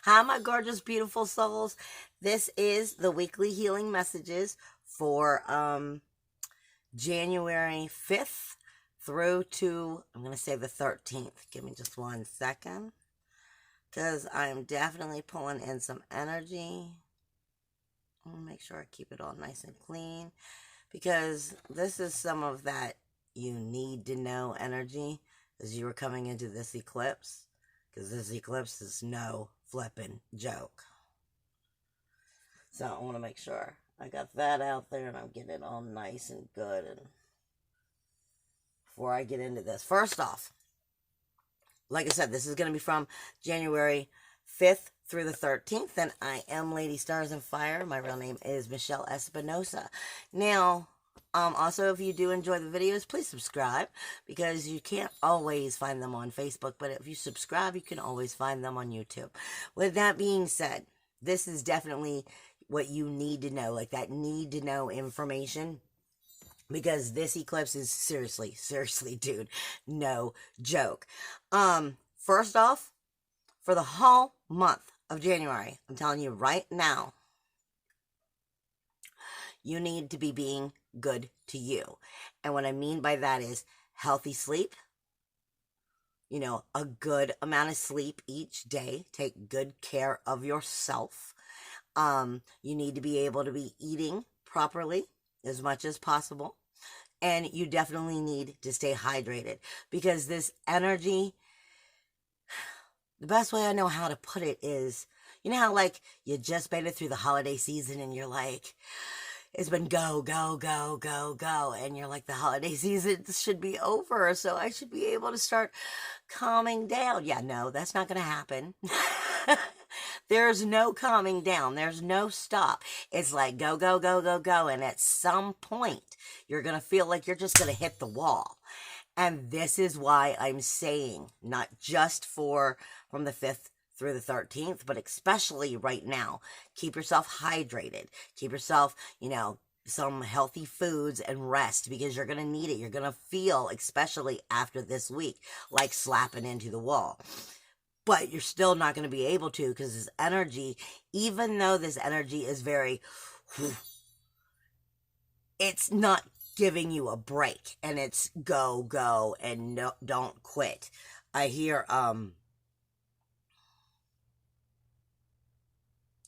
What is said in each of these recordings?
Hi, my gorgeous, beautiful souls. This is the weekly healing messages for January 5th through to, I'm going to say the 13th. Give me just 1 second because I'm definitely pulling in some energy. I'll make sure I keep it all nice and clean because this is some of that you need to know energy as you were coming into this eclipse, because this eclipse is no flipping joke. So I want to make sure I got that out there and I'm getting it all nice and good. And before I get into this, first off, like I said, this is going to be from January 5th through the 13th, and I am Lady Stars and Fire. My real name is Michelle Espinosa. Now, also, if you do enjoy the videos, please subscribe, because you can't always find them on Facebook, but if you subscribe, you can always find them on YouTube. With that being said, this is definitely what you need to know, like that need to know information, because this eclipse is seriously, dude, no joke. First off, for the whole month of January, I'm telling you right now, you need to be being good to you. And what I mean by that is healthy sleep, a good amount of sleep each day. Take good care of yourself. You need to be able to be eating properly as much as possible. And you definitely need to stay hydrated, because this energy, the best way I know how to put it is, you know how like you just made it through the holiday season and you're like, it's been go, and you're like, the holiday season should be over, so I should be able to start calming down. Yeah, no, that's not going to happen. There's no calming down. There's no stop. It's like go, and at some point, you're going to feel like you're just going to hit the wall. And this is why I'm saying, not just from the 5th through the 13th, but especially right now, keep yourself hydrated. Keep yourself, some healthy foods and rest, because you're going to need it. You're going to feel, especially after this week, like slapping into the wall. But you're still not going to be able to, because this energy, even though this energy is very, it's not giving you a break, and it's go, and no, don't quit. I hear,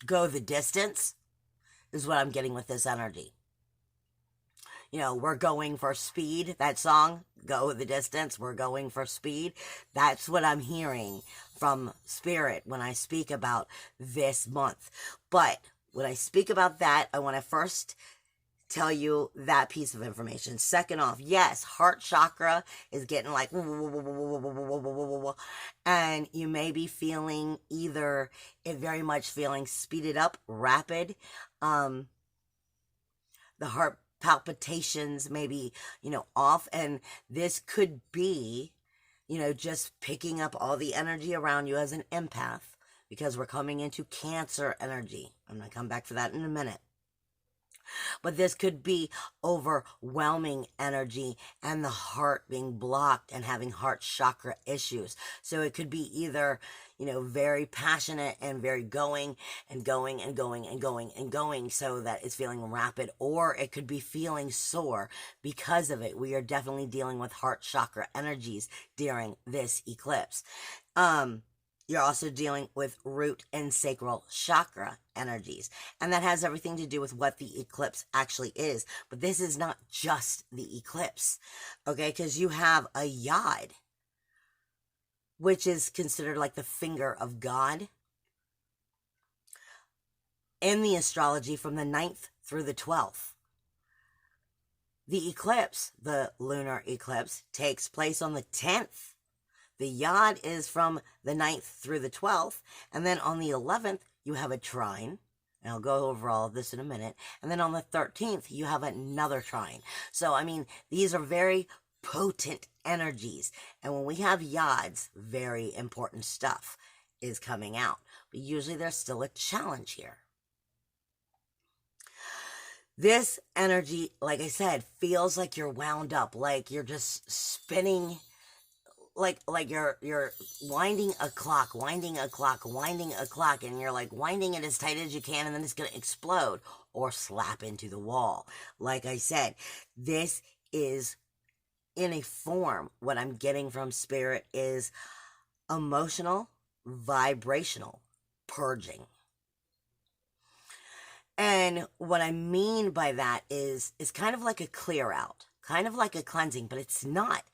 go the distance is what I'm getting with this energy. We're going for speed. That song, Go the Distance, we're going for speed. That's what I'm hearing from Spirit when I speak about this month. But when I speak about that, I want to first tell you that piece of information. Second off, yes, heart chakra is getting like, and you may be feeling either it very much feeling speeded up, rapid, the heart palpitations maybe, off, and this could be, just picking up all the energy around you as an empath, because we're coming into Cancer energy. I'm going to come back for that in a minute. But this could be overwhelming energy and the heart being blocked and having heart chakra issues. So it could be either, very passionate and very going so that it's feeling rapid, or it could be feeling sore because of it. We are definitely dealing with heart chakra energies during this eclipse. You're also dealing with root and sacral chakra energies. And that has everything to do with what the eclipse actually is. But this is not just the eclipse, okay? Because you have a yod, which is considered like the finger of God in the astrology, from the 9th through the 12th. The eclipse, the lunar eclipse, takes place on the 10th. The yod is from the 9th through the 12th, and then on the 11th, you have a trine, and I'll go over all of this in a minute, and then on the 13th, you have another trine. So, these are very potent energies, and when we have yods, very important stuff is coming out, but usually there's still a challenge here. This energy, like I said, feels like you're wound up, like you're just spinning like you're winding a clock, and you're like winding it as tight as you can, and then it's going to explode or slap into the wall. Like I said, this is in a form, what I'm getting from spirit is emotional, vibrational purging. And what I mean by that is kind of like a clear out, kind of like a cleansing, but it's not.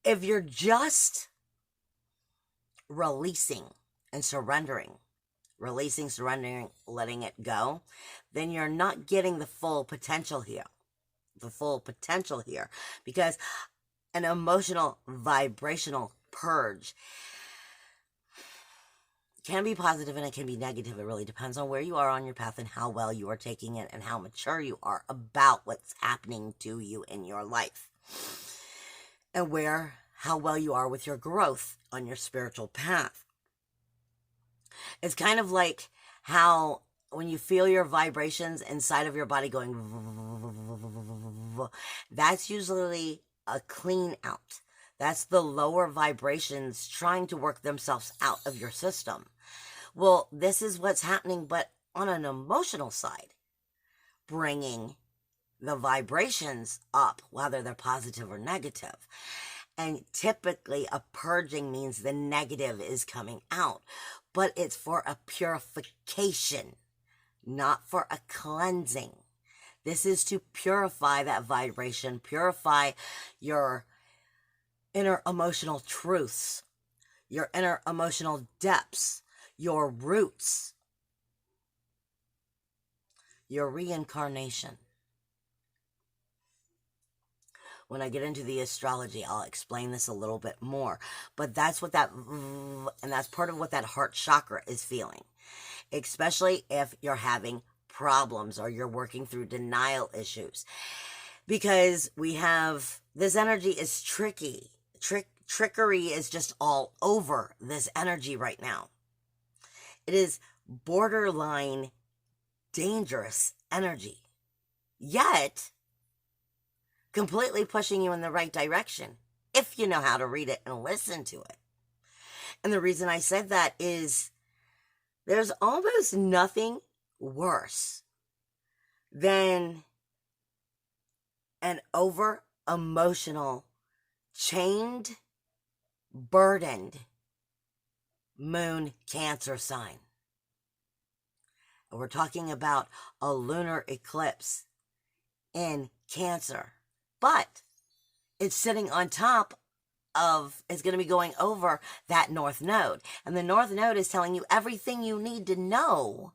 If you're just releasing and surrendering, letting it go, then you're not getting the full potential here. Because an emotional, vibrational purge can be positive and it can be negative. It really depends on where you are on your path and how well you are taking it and how mature you are about what's happening to you in your life. And how well you are with your growth on your spiritual path. It's kind of like how when you feel your vibrations inside of your body going, that's usually a clean out. That's the lower vibrations trying to work themselves out of your system. Well, this is what's happening, but on an emotional side, bringing the vibrations up, whether they're positive or negative. And typically a purging means the negative is coming out, but it's for a purification, not for a cleansing. This is to purify that vibration, purify your inner emotional truths, your inner emotional depths, your roots, your reincarnation. When I get into the astrology, I'll explain this a little bit more. But that's what and that's part of what that heart chakra is feeling. Especially if you're having problems or you're working through denial issues. Because we have, this energy is tricky. Trickery is just all over this energy right now. It is borderline dangerous energy. Yet, completely pushing you in the right direction if you know how to read it and listen to it. And the reason I said that is there's almost nothing worse than an over emotional, chained, burdened moon Cancer sign. And we're talking about a lunar eclipse in Cancer. But it's sitting on top of, it's going to be going over that North Node. And the North Node is telling you everything you need to know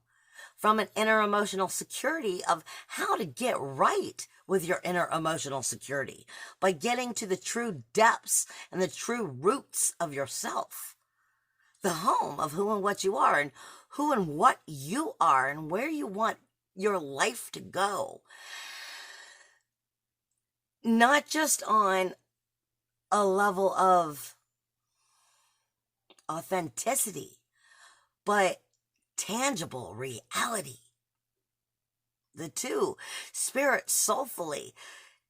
from an inner emotional security of how to get right with your inner emotional security by getting to the true depths and the true roots of yourself. The home of who and what you are and who and what you are and where you want your life to go. Not just on a level of authenticity, but tangible reality. The two, spirit soulfully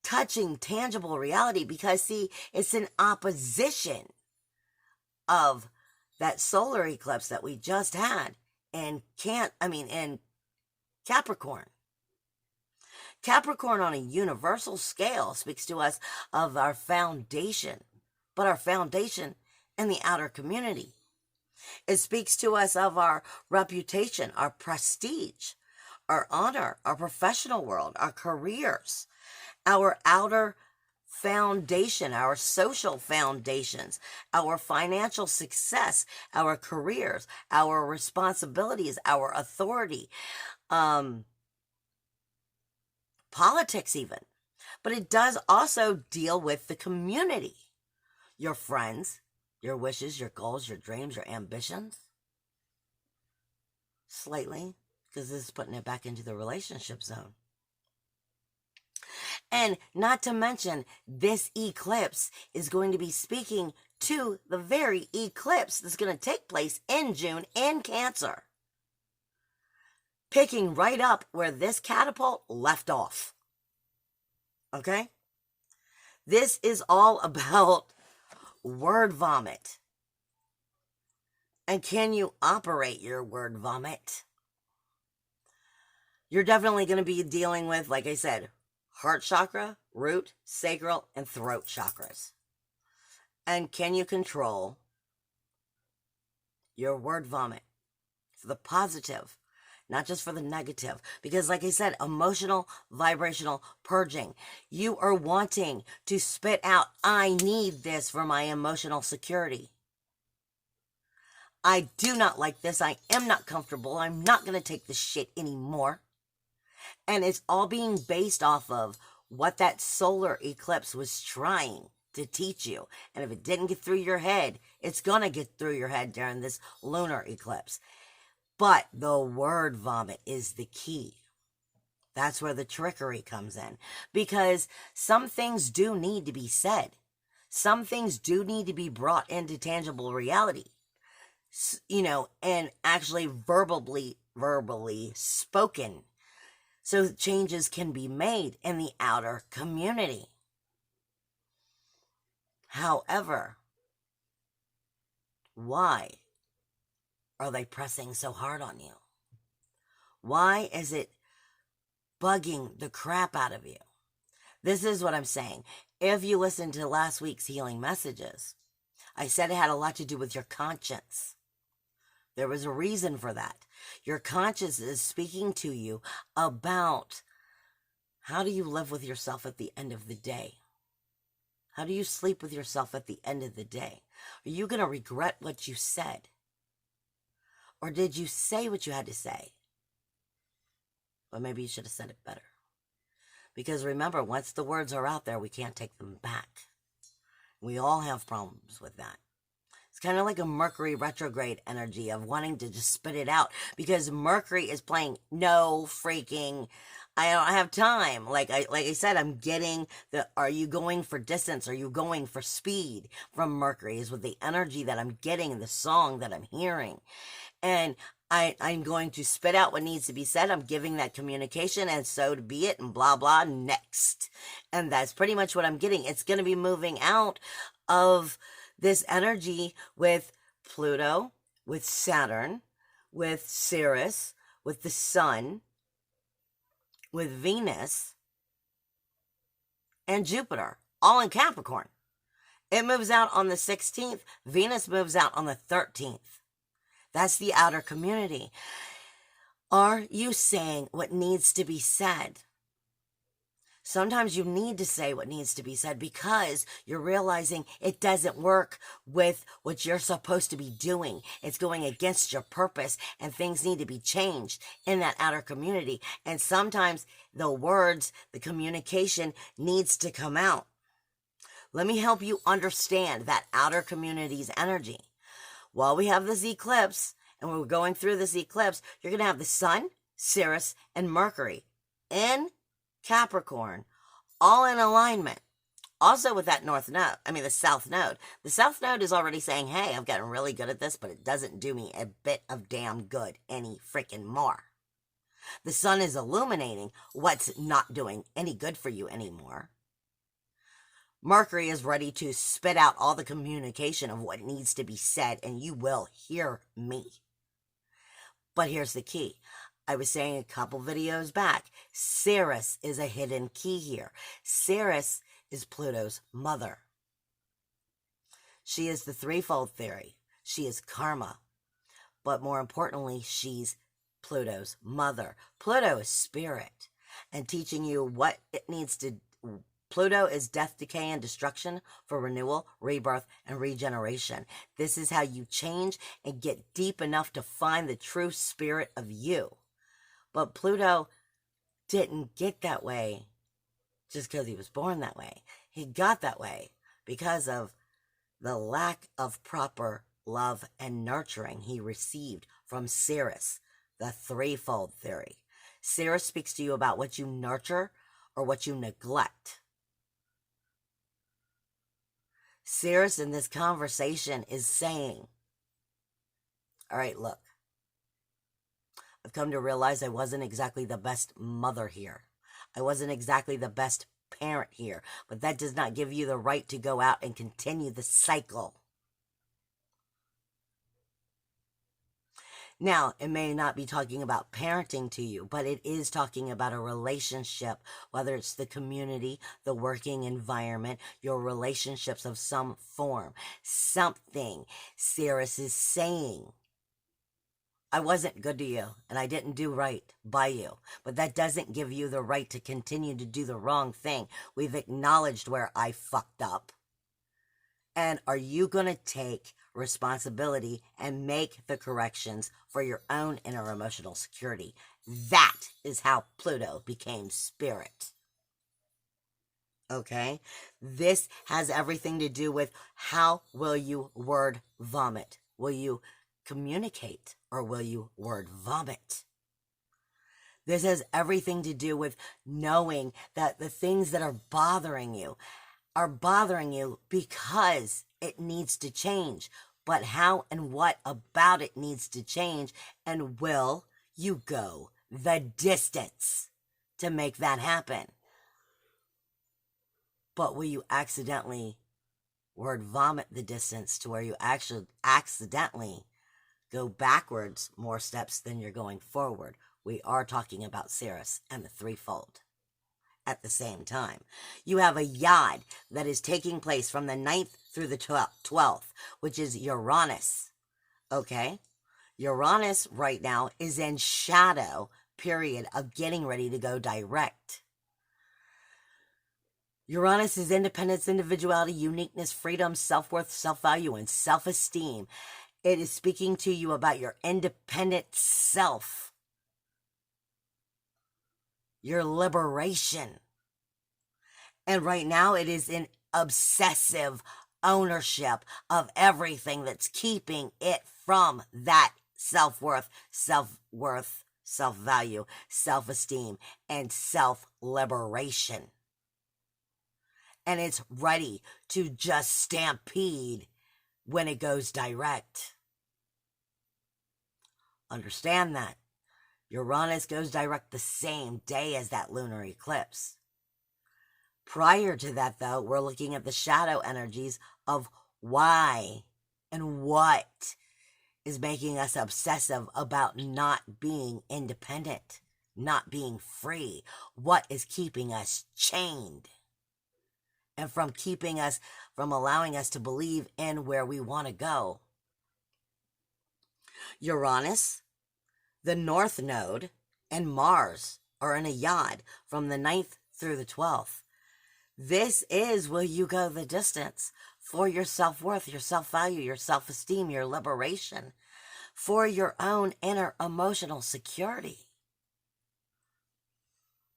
touching tangible reality, because see, it's an opposition of that solar eclipse that we just had in Capricorn. Capricorn on a universal scale speaks to us of our foundation, but our foundation in the outer community. It speaks to us of our reputation, our prestige, our honor, our professional world, our careers, our outer foundation, our social foundations, our financial success, our careers, our responsibilities, our authority, politics even. But it does also deal with the community, your friends, your wishes, your goals, your dreams, your ambitions. Slightly, because this is putting it back into the relationship zone. And not to mention, this eclipse is going to be speaking to the very eclipse that's going to take place in June in Cancer. Picking right up where this catapult left off. Okay? This is all about word vomit? And can you operate your word vomit? You're definitely going to be dealing with, like I said, heart chakra, root, sacral, and throat chakras. And can you control your word vomit for the positive, not just for the negative? Because like I said, emotional, vibrational purging. You are wanting to spit out, I need this for my emotional security. I do not like this. I am not comfortable. I'm not going to take this shit anymore. And it's all being based off of what that solar eclipse was trying to teach you. And if it didn't get through your head, it's going to get through your head during this lunar eclipse. But the word vomit is the key. That's where the trickery comes in. Because some things do need to be said. Some things do need to be brought into tangible reality. You know, and actually verbally spoken. So changes can be made in the outer community. However, why are they pressing so hard on you? Why is it bugging the crap out of you? This is what I'm saying. If you listen to last week's healing messages, I said it had a lot to do with your conscience. There was a reason for that. Your conscience is speaking to you about how do you live with yourself at the end of the day? How do you sleep with yourself at the end of the day? Are you going to regret what you said? Or did you say what you had to say? But maybe you should have said it better. Because remember, once the words are out there, we can't take them back. We all have problems with that. It's kind of like a Mercury retrograde energy of wanting to just spit it out. Because Mercury is playing no freaking... I don't have time. Like I said, I'm getting the, are you going for distance? Are you going for speed from Mercury is with the energy that I'm getting in the song that I'm hearing. And I'm going to spit out what needs to be said. I'm giving that communication and so to be it and blah, blah, next. And that's pretty much what I'm getting. It's going to be moving out of this energy with Pluto, with Saturn, with Ceres, with the Sun, with Venus and Jupiter, all in Capricorn. It moves out on the 16th. Venus moves out on the 13th. That's the outer community. Are you saying what needs to be said? Sometimes you need to say what needs to be said because you're realizing it doesn't work with what you're supposed to be doing. It's going against your purpose and things need to be changed in that outer community. And sometimes the words, the communication needs to come out. Let me help you understand that outer community's energy. While we have this eclipse and we're going through this eclipse, you're going to have the Sun, Ceres, and Mercury in Capricorn, all in alignment. Also with that the South Node. The South Node is already saying, hey, I've gotten really good at this, but it doesn't do me a bit of damn good any freaking more. The Sun is illuminating what's not doing any good for you anymore. Mercury is ready to spit out all the communication of what needs to be said, and you will hear me. But here's the key. I was saying a couple videos back, Ceres is a hidden key here. Ceres is Pluto's mother. She is the threefold theory. She is karma. But more importantly, she's Pluto's mother. Pluto is spirit and teaching you what it needs to... Pluto is death, decay, and destruction for renewal, rebirth, and regeneration. This is how you change and get deep enough to find the true spirit of you. But Pluto didn't get that way just because he was born that way. He got that way because of the lack of proper love and nurturing he received from Ceres, the threefold theory. Ceres speaks to you about what you nurture or what you neglect. Ceres in this conversation is saying, all right, look, I've come to realize I wasn't exactly the best mother here. I wasn't exactly the best parent here, but that does not give you the right to go out and continue the cycle. Now, it may not be talking about parenting to you, but it is talking about a relationship, whether it's the community, the working environment, your relationships of some form. Something Sirius is saying. I wasn't good to you, and I didn't do right by you, but that doesn't give you the right to continue to do the wrong thing. We've acknowledged where I fucked up. And are you going to take responsibility and make the corrections for your own inner emotional security? That is how Pluto became spirit. Okay? This has everything to do with how will you word vomit? Will you communicate or will you word vomit? This has everything to do with knowing that the things that are bothering you because it needs to change. But how and what about it needs to change, and will you go the distance to make that happen? But will you accidentally word vomit the distance to where you actually accidentally go backwards more steps than you're going forward? We are talking about Sirius and the threefold. At the same time, you have a yod that is taking place from the 9th through the 12th, which is Uranus. Okay? Uranus right now is in shadow period of getting ready to go direct. Uranus is independence, individuality, uniqueness, freedom, self-worth, self-value, and self-esteem. It is speaking to you about your independent self. Your liberation. And right now it is in obsessive ownership of everything that's keeping it from that self-worth, self-value, self-esteem, and self-liberation. And it's ready to just stampede when it goes direct. Understand that. Uranus goes direct the same day as that lunar eclipse. Prior to that, though, we're looking at the shadow energies of why and what is making us obsessive about not being independent, not being free. What is keeping us chained and from allowing us to believe in where we want to go. Uranus, the North Node, and Mars are in a yod from the 9th through the 12th. This is will you go the distance for your self-worth, your self-value, your self-esteem, your liberation, for your own inner emotional security?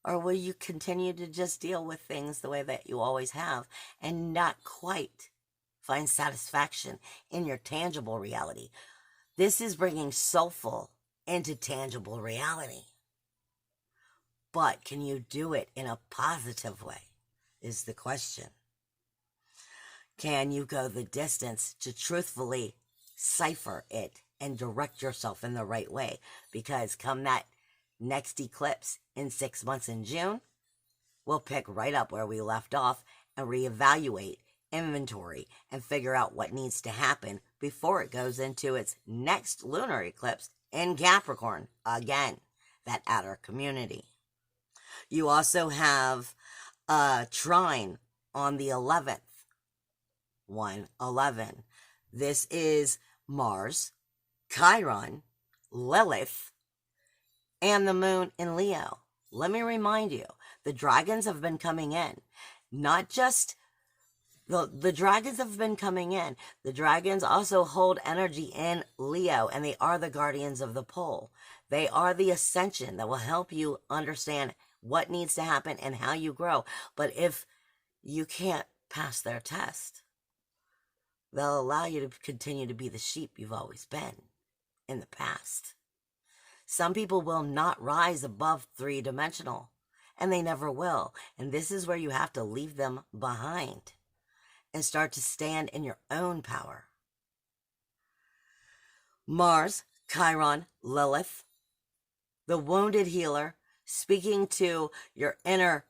Or will you continue to just deal with things the way that you always have and not quite find satisfaction in your tangible reality? This is bringing soulful into tangible reality. But can you do it in a positive way is the question. Can you go the distance to truthfully cipher it and direct yourself in the right way? Because come that next eclipse in 6 months in June, we'll pick right up where we left off and reevaluate, inventory, and figure out what needs to happen before it goes into its next lunar eclipse in Capricorn, again, that outer community. You also have a trine on the 11th, 1/11. This is Mars, Chiron, Lilith, and the moon in Leo. Let me remind you, the dragons have been coming in. Not just the dragons have been coming in. The dragons also hold energy in Leo, and they are the guardians of the pole. They are the ascension that will help you understand what needs to happen and how you grow. But if you can't pass their test, they'll allow you to continue to be the sheep you've always been in the past. Some people will not rise above 3-dimensional, and they never will. And this is where you have to leave them behind and start to stand in your own power. Mars, Chiron, Lilith, the wounded healer, speaking to your inner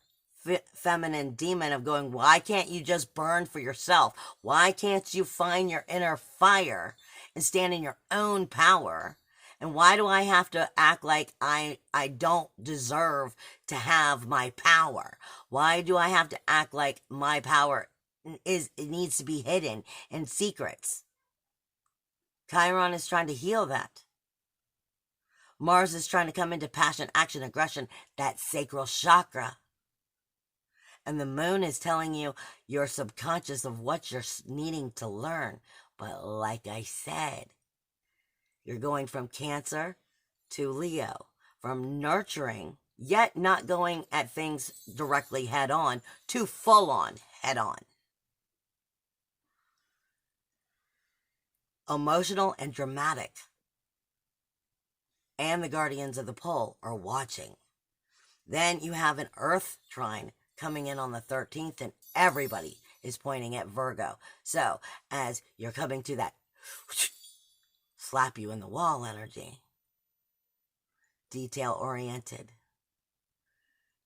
feminine demon of going, why can't you just burn for yourself? Why can't you find your inner fire and stand in your own power? And why do I have to act like I don't deserve to have my power? Why do I have to act like my power it needs to be hidden in secrets? Chiron is trying to heal that. Mars is trying to come into passion, action, aggression, that sacral chakra. And the moon is telling you your subconscious of what you're needing to learn. But like I said, you're going from Cancer to Leo, from nurturing, yet not going at things directly head on, to full on head on. Emotional and dramatic. And the guardians of the pole are watching. Then you have an Earth trine coming in on the 13th, and everybody is pointing at Virgo. So as you're coming to that slap you in the wall energy, detail oriented,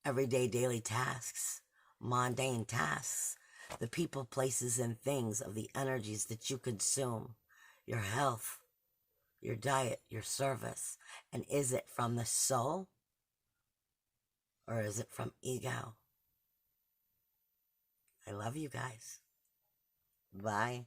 everyday daily tasks, mundane tasks, the people, places, and things of the energies that you consume, your health, your diet, your service. And is it from the soul or is it from ego? I love you guys. Bye.